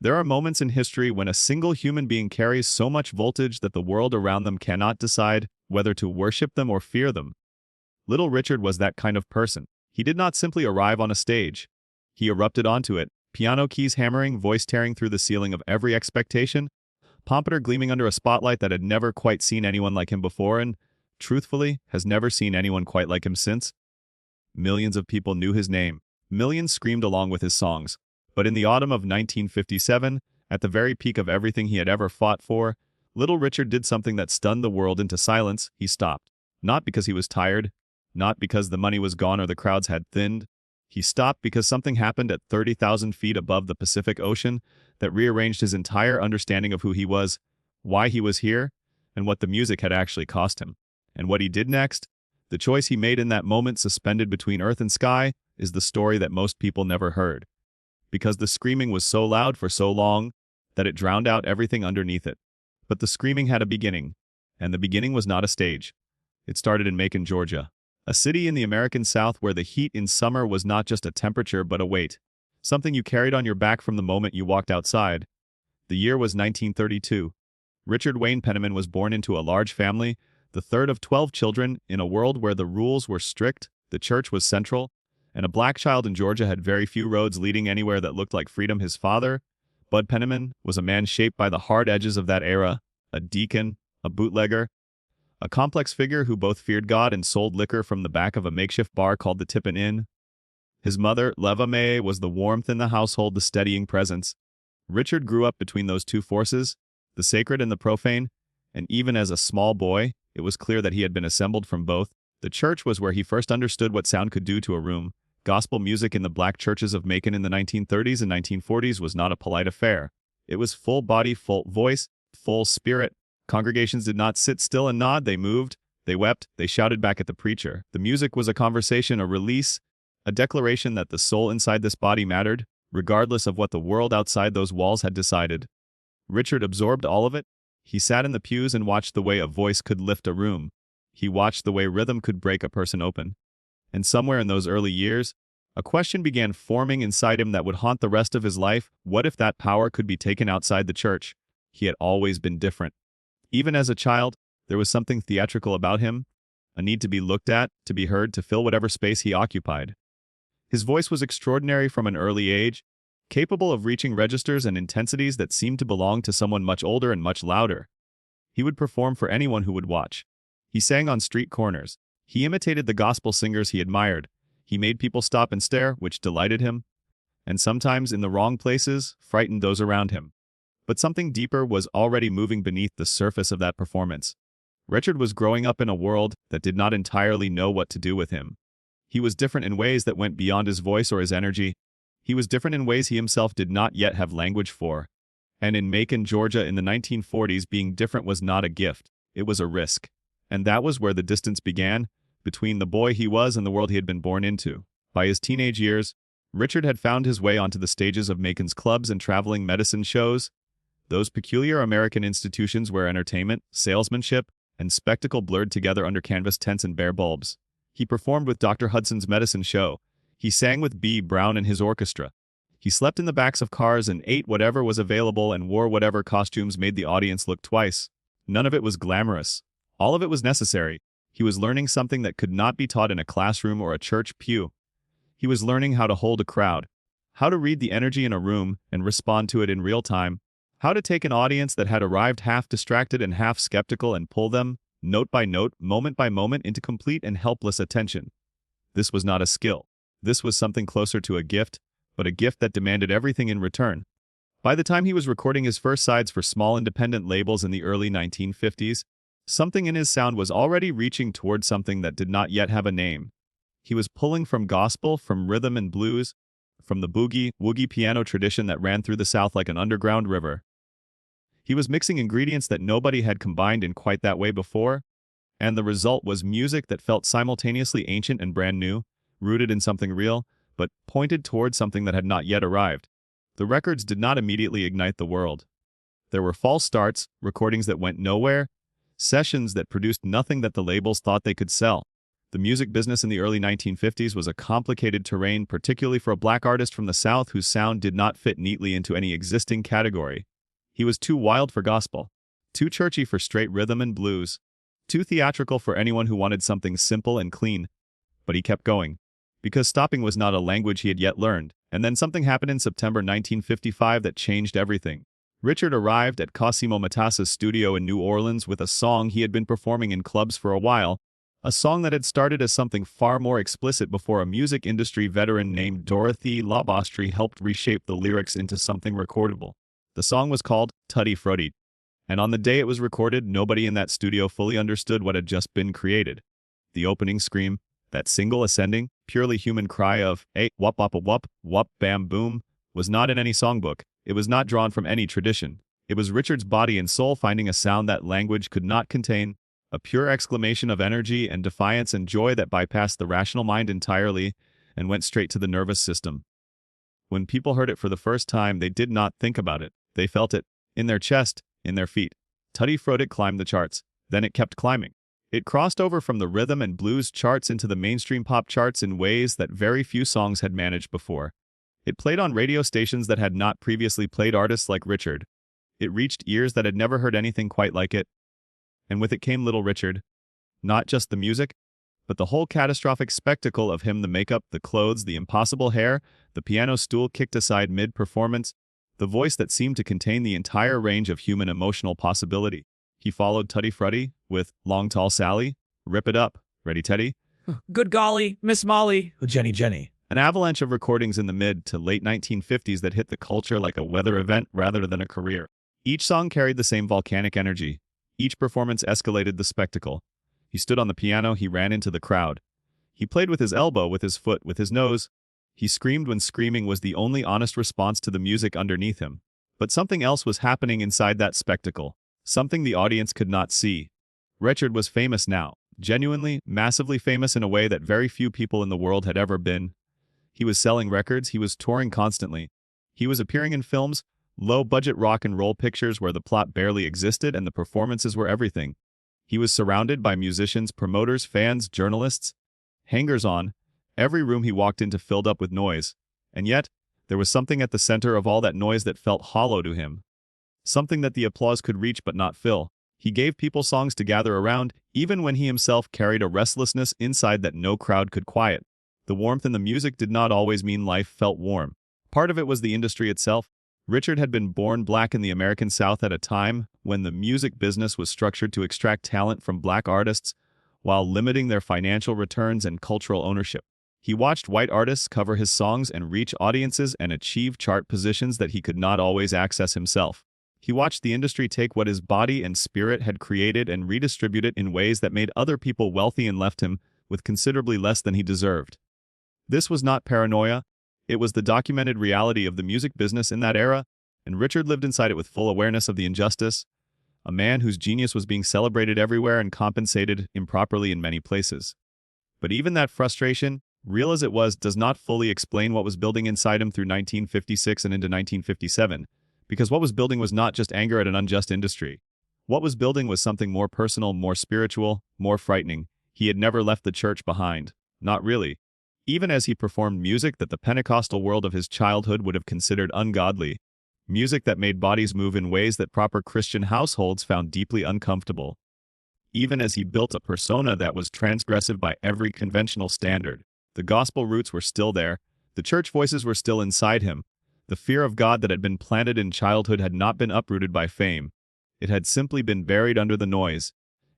There are moments in history when a single human being carries so much voltage that the world around them cannot decide whether to worship them or fear them. Little Richard was that kind of person. He did not simply arrive on a stage. He erupted onto it, piano keys hammering, voice tearing through the ceiling of every expectation, pompadour gleaming under a spotlight that had never quite seen anyone like him before and, truthfully, has never seen anyone quite like him since. Millions of people knew his name. Millions screamed along with his songs. But in the autumn of 1957, at the very peak of everything he had ever fought for, Little Richard did something that stunned the world into silence. He stopped. Not because he was tired, not because the money was gone or the crowds had thinned. He stopped because something happened at 30,000 feet above the Pacific Ocean that rearranged his entire understanding of who he was, why he was here, and what the music had actually cost him. And what he did next, the choice he made in that moment suspended between earth and sky, is the story that most people never heard. Because the screaming was so loud for so long that it drowned out everything underneath it. But the screaming had a beginning, and the beginning was not a stage. It started in Macon, Georgia, a city in the American South where the heat in summer was not just a temperature but a weight, something you carried on your back from the moment you walked outside. The year was 1932. Richard Wayne Penniman was born into a large family, the third of 12 children, in a world where the rules were strict, the church was central, and a black child in Georgia had very few roads leading anywhere that looked like freedom. His father, Bud Penniman, was a man shaped by the hard edges of that era, a deacon, a bootlegger, a complex figure who both feared God and sold liquor from the back of a makeshift bar called the Tippin' Inn. His mother, Leva Mae, was the warmth in the household, the steadying presence. Richard grew up between those two forces, the sacred and the profane, and even as a small boy, it was clear that he had been assembled from both. The church was where he first understood what sound could do to a room. Gospel music in the black churches of Macon in the 1930s and 1940s was not a polite affair. It was full body, full voice, full spirit. Congregations did not sit still and nod, they moved, they wept, they shouted back at the preacher. The music was a conversation, a release, a declaration that the soul inside this body mattered, regardless of what the world outside those walls had decided. Richard absorbed all of it. He sat in the pews and watched the way a voice could lift a room. He watched the way rhythm could break a person open. And somewhere in those early years, a question began forming inside him that would haunt the rest of his life. What if that power could be taken outside the church? He had always been different. Even as a child, there was something theatrical about him, a need to be looked at, to be heard, to fill whatever space he occupied. His voice was extraordinary from an early age, capable of reaching registers and intensities that seemed to belong to someone much older and much louder. He would perform for anyone who would watch. He sang on street corners. He imitated the gospel singers he admired. He made people stop and stare, which delighted him, and sometimes in the wrong places, frightened those around him. But something deeper was already moving beneath the surface of that performance. Richard was growing up in a world that did not entirely know what to do with him. He was different in ways that went beyond his voice or his energy. He was different in ways he himself did not yet have language for. And in Macon, Georgia in the 1940s, being different was not a gift, it was a risk. And that was where the distance began, between the boy he was and the world he had been born into. By his teenage years, Richard had found his way onto the stages of Macon's clubs and traveling medicine shows, those peculiar American institutions where entertainment, salesmanship, and spectacle blurred together under canvas tents and bare bulbs. He performed with Dr. Hudson's medicine show. He sang with B. Brown and his orchestra. He slept in the backs of cars and ate whatever was available and wore whatever costumes made the audience look twice. None of it was glamorous. All of it was necessary. He was learning something that could not be taught in a classroom or a church pew. He was learning how to hold a crowd, how to read the energy in a room and respond to it in real time, how to take an audience that had arrived half distracted and half skeptical and pull them, note by note, moment by moment, into complete and helpless attention. This was not a skill. This was something closer to a gift, but a gift that demanded everything in return. By the time he was recording his first sides for small independent labels in the early 1950s, something in his sound was already reaching toward something that did not yet have a name. He was pulling from gospel, from rhythm and blues, from the boogie-woogie piano tradition that ran through the South like an underground river. He was mixing ingredients that nobody had combined in quite that way before, and the result was music that felt simultaneously ancient and brand new, rooted in something real, but pointed toward something that had not yet arrived. The records did not immediately ignite the world. There were false starts, recordings that went nowhere, sessions that produced nothing that the labels thought they could sell. The music business in the early 1950s was a complicated terrain, particularly for a black artist from the South whose sound did not fit neatly into any existing category. He was too wild for gospel, too churchy for straight rhythm and blues, too theatrical for anyone who wanted something simple and clean. But he kept going, because stopping was not a language he had yet learned, and then something happened in September 1955 that changed everything. Richard arrived at Cosimo Matassa's studio in New Orleans with a song he had been performing in clubs for a while, a song that had started as something far more explicit before a music industry veteran named Dorothy Labastri helped reshape the lyrics into something recordable. The song was called Tutti Frutti, and on the day it was recorded, nobody in that studio fully understood what had just been created. The opening scream, that single ascending, purely human cry of, "Hey, wop wop wop, wop bam boom," was not in any songbook. It was not drawn from any tradition. It was Richard's body and soul finding a sound that language could not contain, a pure exclamation of energy and defiance and joy that bypassed the rational mind entirely and went straight to the nervous system. When people heard it for the first time, they did not think about it. They felt it, in their chest, in their feet. Tutti Frutti climbed the charts. Then it kept climbing. It crossed over from the rhythm and blues charts into the mainstream pop charts in ways that very few songs had managed before. It played on radio stations that had not previously played artists like Richard. It reached ears that had never heard anything quite like it. And with it came Little Richard. Not just the music, but the whole catastrophic spectacle of him, the makeup, the clothes, the impossible hair, the piano stool kicked aside mid-performance, the voice that seemed to contain the entire range of human emotional possibility. He followed Tutti Frutti with Long Tall Sally, Rip It Up, Ready Teddy, Good Golly, Miss Molly, Jenny Jenny. an avalanche of recordings in the mid to late 1950s that hit the culture like a weather event rather than a career. Each song carried the same volcanic energy. Each performance escalated the spectacle. He stood on the piano, he ran into the crowd. He played with his elbow, with his foot, with his nose. He screamed when screaming was the only honest response to the music underneath him. But something else was happening inside that spectacle. Something the audience could not see. Richard was famous now. Genuinely, massively famous in a way that very few people in the world had ever been. He was selling records, he was touring constantly. He was appearing in films, low-budget rock and roll pictures where the plot barely existed and the performances were everything. He was surrounded by musicians, promoters, fans, journalists, hangers-on. Every room he walked into filled up with noise. And yet, there was something at the center of all that noise that felt hollow to him. Something that the applause could reach but not fill. He gave people songs to gather around, even when he himself carried a restlessness inside that no crowd could quiet. The warmth in the music did not always mean life felt warm. Part of it was the industry itself. Richard had been born black in the American South at a time when the music business was structured to extract talent from black artists while limiting their financial returns and cultural ownership. He watched white artists cover his songs and reach audiences and achieve chart positions that he could not always access himself. He watched the industry take what his body and spirit had created and redistribute it in ways that made other people wealthy and left him with considerably less than he deserved. This was not paranoia. It was the documented reality of the music business in that era, and Richard lived inside it with full awareness of the injustice. A man whose genius was being celebrated everywhere and compensated improperly in many places. But even that frustration, real as it was, does not fully explain what was building inside him through 1956 and into 1957, because what was building was not just anger at an unjust industry. What was building was something more personal, more spiritual, more frightening. He had never left the church behind. Not really. Even as he performed music that the Pentecostal world of his childhood would have considered ungodly. Music that made bodies move in ways that proper Christian households found deeply uncomfortable. Even as he built a persona that was transgressive by every conventional standard. The gospel roots were still there. The church voices were still inside him. The fear of God that had been planted in childhood had not been uprooted by fame. It had simply been buried under the noise.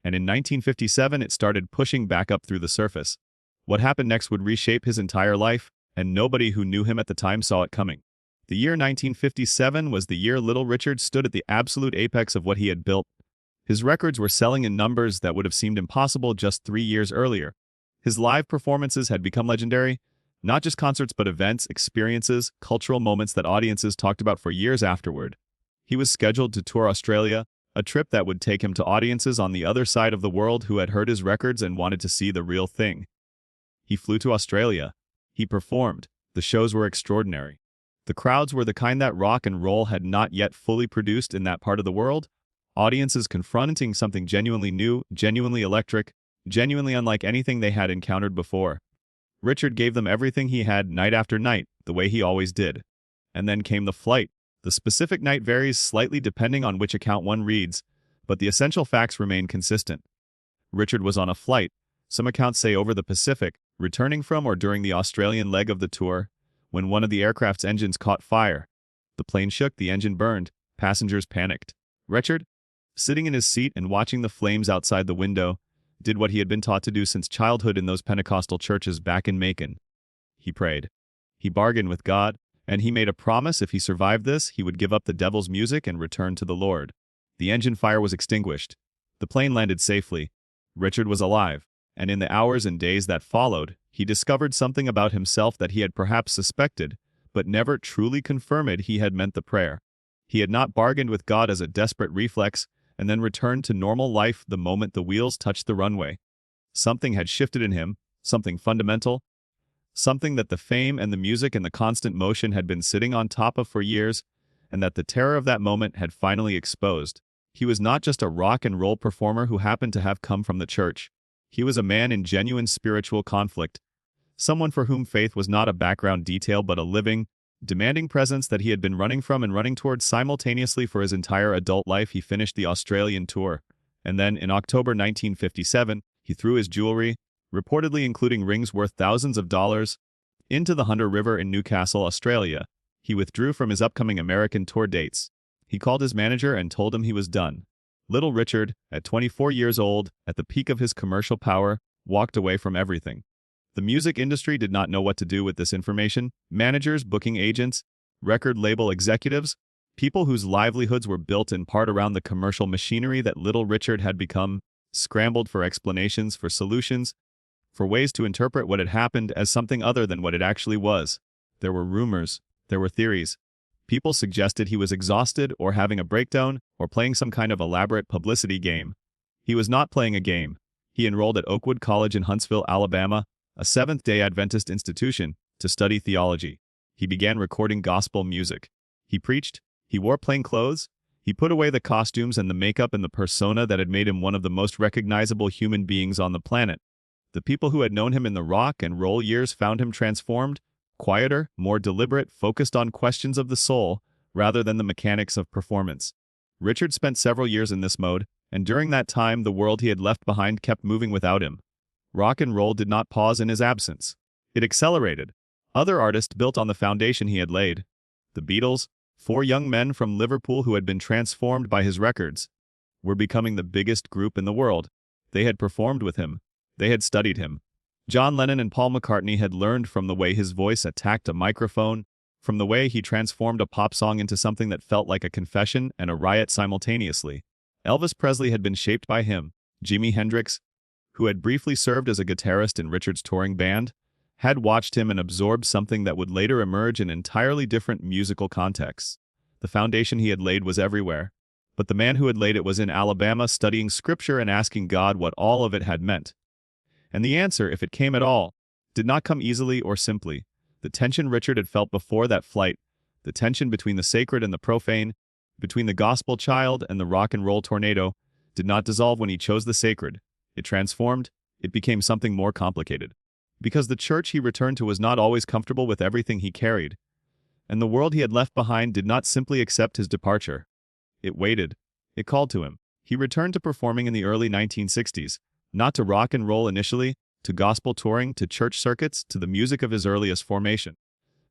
And in 1957 it started pushing back up through the surface. What happened next would reshape his entire life, and nobody who knew him at the time saw it coming. The year 1957 was the year Little Richard stood at the absolute apex of what he had built. His records were selling in numbers that would have seemed impossible just 3 years earlier. His live performances had become legendary, not just concerts but events, experiences, cultural moments that audiences talked about for years afterward. He was scheduled to tour Australia, a trip that would take him to audiences on the other side of the world who had heard his records and wanted to see the real thing. He flew to Australia. He performed. The shows were extraordinary. The crowds were the kind that rock and roll had not yet fully produced in that part of the world. Audiences confronting something genuinely new, genuinely electric, genuinely unlike anything they had encountered before. Richard gave them everything he had night after night, the way he always did. And then came the flight. The specific night varies slightly depending on which account one reads, but the essential facts remain consistent. Richard was on a flight, some accounts say over the Pacific, returning from or during the Australian leg of the tour, when one of the aircraft's engines caught fire. The plane shook, the engine burned, passengers panicked. Richard, sitting in his seat and watching the flames outside the window, did what he had been taught to do since childhood in those Pentecostal churches back in Macon. He prayed. He bargained with God, and he made a promise if he survived this, he would give up the devil's music and return to the Lord. The engine fire was extinguished. The plane landed safely. Richard was alive, and in the hours and days that followed, he discovered something about himself that he had perhaps suspected, but never truly confirmed he had meant the prayer. He had not bargained with God as a desperate reflex, and then returned to normal life the moment the wheels touched the runway. Something had shifted in him, something fundamental, something that the fame and the music and the constant motion had been sitting on top of for years, and that the terror of that moment had finally exposed. He was not just a rock and roll performer who happened to have come from the church. He was a man in genuine spiritual conflict, someone for whom faith was not a background detail but a living, demanding presence that he had been running from and running towards simultaneously for his entire adult life. He finished the Australian tour, and then, in October 1957, he threw his jewelry, reportedly including rings worth thousands of dollars, into the Hunter River in Newcastle, Australia. He withdrew from his upcoming American tour dates. He called his manager and told him he was done. Little Richard, at 24 years old, at the peak of his commercial power, walked away from everything. The music industry did not know what to do with this information. Managers, booking agents, record label executives, people whose livelihoods were built in part around the commercial machinery that Little Richard had become, scrambled for explanations, for solutions, for ways to interpret what had happened as something other than what it actually was. There were rumors, there were theories. People suggested he was exhausted or having a breakdown or playing some kind of elaborate publicity game. He was not playing a game. He enrolled at Oakwood College in Huntsville, Alabama, a Seventh-day Adventist institution, to study theology. He began recording gospel music. He preached. He wore plain clothes. He put away the costumes and the makeup and the persona that had made him one of the most recognizable human beings on the planet. The people who had known him in the rock and roll years found him transformed, quieter, more deliberate, focused on questions of the soul, rather than the mechanics of performance. Richard spent several years in this mode, and during that time the world he had left behind kept moving without him. Rock and roll did not pause in his absence. It accelerated. Other artists built on the foundation he had laid. The Beatles, 4 young men from Liverpool who had been transformed by his records, were becoming the biggest group in the world. They had performed with him. They had studied him. John Lennon and Paul McCartney had learned from the way his voice attacked a microphone, from the way he transformed a pop song into something that felt like a confession and a riot simultaneously. Elvis Presley had been shaped by him. Jimi Hendrix, who had briefly served as a guitarist in Richard's touring band, had watched him and absorbed something that would later emerge in entirely different musical contexts. The foundation he had laid was everywhere, but the man who had laid it was in Alabama studying scripture and asking God what all of it had meant. And the answer, if it came at all, did not come easily or simply. The tension Richard had felt before that flight, the tension between the sacred and the profane, between the gospel child and the rock and roll tornado, did not dissolve when he chose the sacred. It transformed. It became something more complicated. Because the church he returned to was not always comfortable with everything he carried, and the world he had left behind did not simply accept his departure. It waited. It called to him. He returned to performing in the early 1960s, not to rock and roll initially, to gospel touring, to church circuits, to the music of his earliest formation.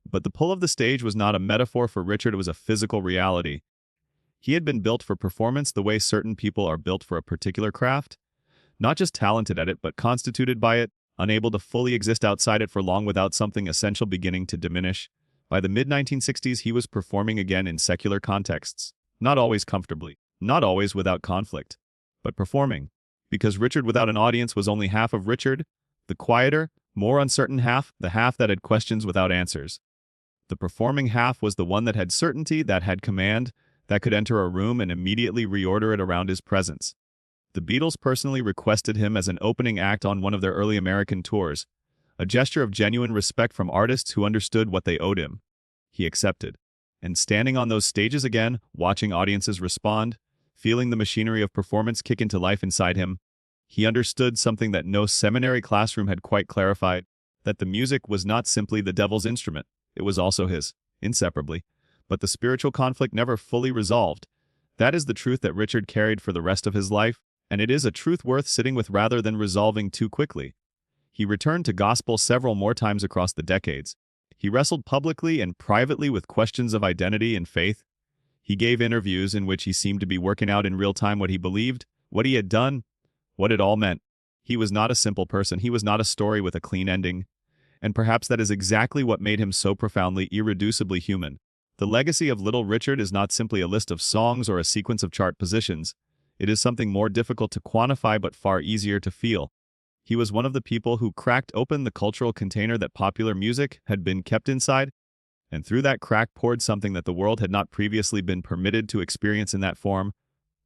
But the pull of the stage was not a metaphor for Richard, it was a physical reality. He had been built for performance the way certain people are built for a particular craft, not just talented at it but constituted by it, unable to fully exist outside it for long without something essential beginning to diminish. By the mid-1960s he was performing again in secular contexts, not always comfortably, not always without conflict, but performing. Because Richard without an audience was only half of Richard, the quieter, more uncertain half, the half that had questions without answers. The performing half was the one that had certainty, that had command, that could enter a room and immediately reorder it around his presence. The Beatles personally requested him as an opening act on one of their early American tours, a gesture of genuine respect from artists who understood what they owed him. He accepted. And standing on those stages again, watching audiences respond, feeling the machinery of performance kick into life inside him, He understood something that no seminary classroom had quite clarified, that the music was not simply the devil's instrument, it was also his, inseparably. But the spiritual conflict never fully resolved. That is the truth that Richard carried for the rest of his life, and it is a truth worth sitting with rather than resolving too quickly. He returned to gospel several more times across the decades. He wrestled publicly and privately with questions of identity and faith. He gave interviews in which he seemed to be working out in real time what he believed, what he had done, what it all meant. He was not a simple person. He was not a story with a clean ending. And perhaps that is exactly what made him so profoundly, irreducibly human. The legacy of Little Richard is not simply a list of songs or a sequence of chart positions. It is something more difficult to quantify but far easier to feel. He was one of the people who cracked open the cultural container that popular music had been kept inside, and through that crack poured something that the world had not previously been permitted to experience in that form: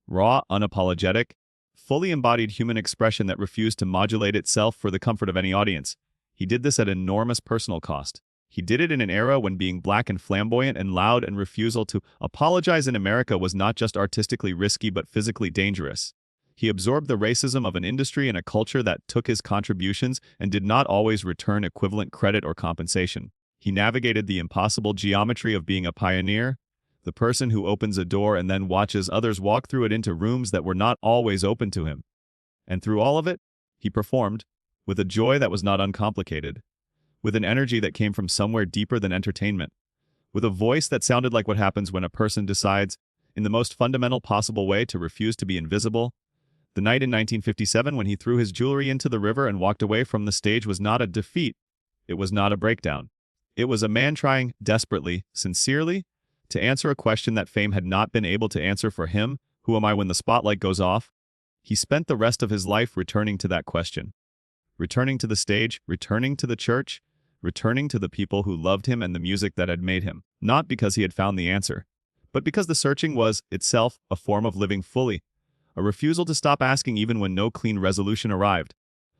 raw, unapologetic, fully embodied human expression that refused to modulate itself for the comfort of any audience. He did this at enormous personal cost. He did it in an era when being black and flamboyant and loud and refusal to apologize in America was not just artistically risky but physically dangerous. He absorbed the racism of an industry and a culture that took his contributions and did not always return equivalent credit or compensation. He navigated the impossible geometry of being a pioneer, the person who opens a door and then watches others walk through it into rooms that were not always open to him. And through all of it, he performed, with a joy that was not uncomplicated, with an energy that came from somewhere deeper than entertainment, with a voice that sounded like what happens when a person decides, in the most fundamental possible way, to refuse to be invisible. The night in 1957 when he threw his jewelry into the river and walked away from the stage was not a defeat. It was not a breakdown. It was a man trying, desperately, sincerely, to answer a question that fame had not been able to answer for him. Who am I when the spotlight goes off? He spent the rest of his life returning to that question. Returning to the stage, returning to the church, returning to the people who loved him and the music that had made him. Not because he had found the answer, but because the searching was, itself, a form of living fully. A refusal to stop asking even when no clean resolution arrived.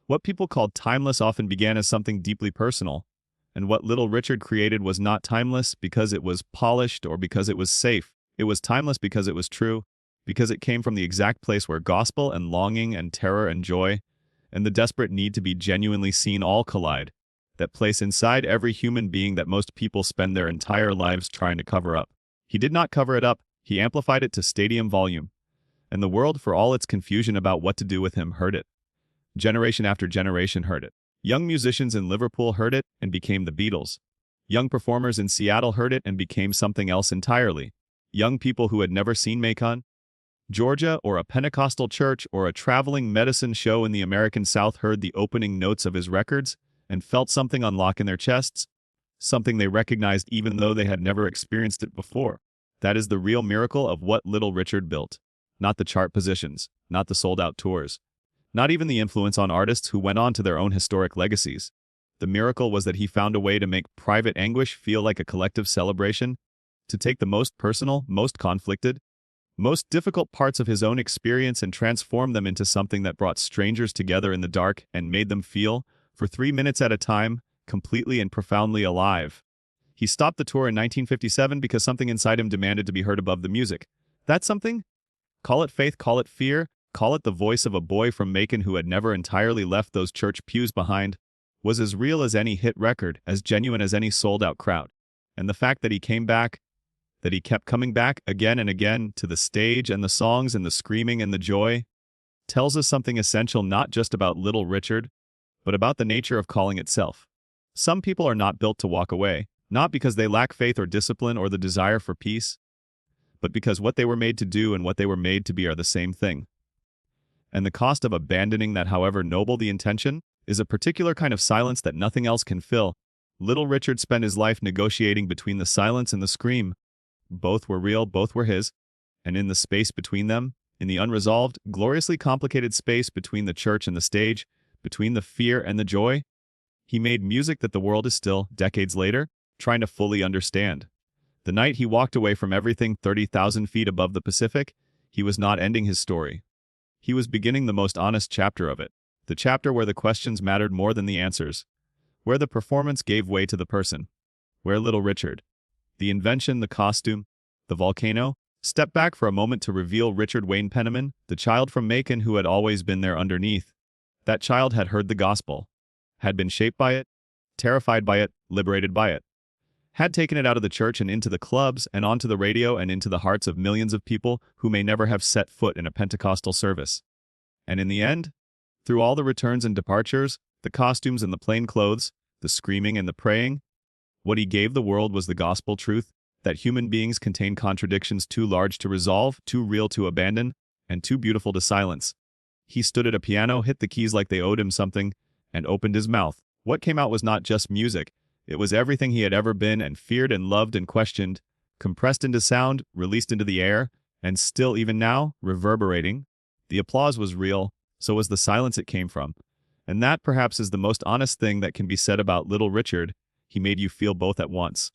What people called timeless often began as something deeply personal, and what Little Richard created was not timeless because it was polished or because it was safe. It was timeless because it was true, because it came from the exact place where gospel and longing and terror and joy and the desperate need to be genuinely seen all collide. That place inside every human being that most people spend their entire lives trying to cover up. He did not cover it up, he amplified it to stadium volume. And the world, for all its confusion about what to do with him, heard it. Generation after generation heard it. Young musicians in Liverpool heard it and became the Beatles. Young performers in Seattle heard it and became something else entirely. Young people who had never seen Macon, Georgia, or a Pentecostal church or a traveling medicine show in the American South heard the opening notes of his records and felt something unlock in their chests, something they recognized even though they had never experienced it before. That is the real miracle of what Little Richard built. Not the chart positions, not the sold-out tours, not even the influence on artists who went on to their own historic legacies. The miracle was that he found a way to make private anguish feel like a collective celebration, to take the most personal, most conflicted, most difficult parts of his own experience and transform them into something that brought strangers together in the dark and made them feel, for 3 minutes at a time, completely and profoundly alive. He stopped the tour in 1957 because something inside him demanded to be heard above the music. That something? Call it faith, call it fear, call it the voice of a boy from Macon who had never entirely left those church pews behind, was as real as any hit record, as genuine as any sold-out crowd. And the fact that he came back, that he kept coming back again and again to the stage and the songs and the screaming and the joy, tells us something essential not just about Little Richard, but about the nature of calling itself. Some people are not built to walk away, not because they lack faith or discipline or the desire for peace, but because what they were made to do and what they were made to be are the same thing. And the cost of abandoning that, however noble the intention, is a particular kind of silence that nothing else can fill. Little Richard spent his life negotiating between the silence and the scream. Both were real, both were his, and in the space between them, in the unresolved, gloriously complicated space between the church and the stage, between the fear and the joy, he made music that the world is still, decades later, trying to fully understand. The night he walked away from everything 30,000 feet above the Pacific, he was not ending his story. He was beginning the most honest chapter of it, the chapter where the questions mattered more than the answers, where the performance gave way to the person, where Little Richard, the invention, the costume, the volcano, stepped back for a moment to reveal Richard Wayne Penniman, the child from Macon who had always been there underneath, That child had heard the gospel, had been shaped by it, terrified by it, liberated by it, had taken it out of the church and into the clubs and onto the radio and into the hearts of millions of people who may never have set foot in a Pentecostal service. And in the end, through all the returns and departures, the costumes and the plain clothes, the screaming and the praying, what he gave the world was the gospel truth that human beings contain contradictions too large to resolve, too real to abandon, and too beautiful to silence. He stood at a piano, hit the keys like they owed him something, and opened his mouth. What came out was not just music. It was everything he had ever been and feared and loved and questioned, compressed into sound, released into the air, and still, even now, reverberating. The applause was real, so was the silence it came from. And that, perhaps, is the most honest thing that can be said about Little Richard. He made you feel both at once.